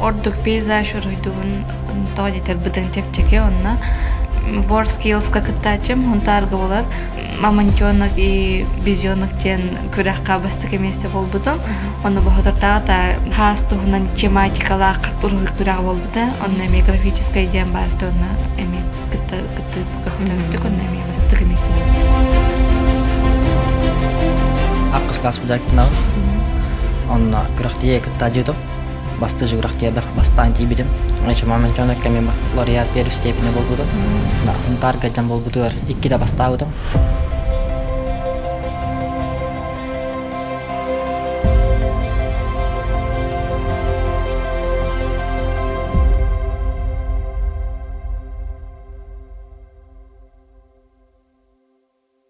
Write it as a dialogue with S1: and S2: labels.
S1: ордук пейзаж уройдугун тоодетер бытын тепчеке онна war skills какыттачым хунтарга болар мамонтёнок и бизёнок тен күрәкка бастык эместе болбудум оны бохотортага та хастугунан тематикалаа кыртур күрәк болбута онна эми графическая идеям бар тонна эми кытты көктөптүк онна эми бастык эместе
S2: Аккыс каспыдактынагы онна күрәктие кыттажыдым басты жыгырактия бастан тийбидим Ача мамонтёнок кеме лауреат берүү степени болбуду. Хунтарга жан болбудур 2 да бастабыдым.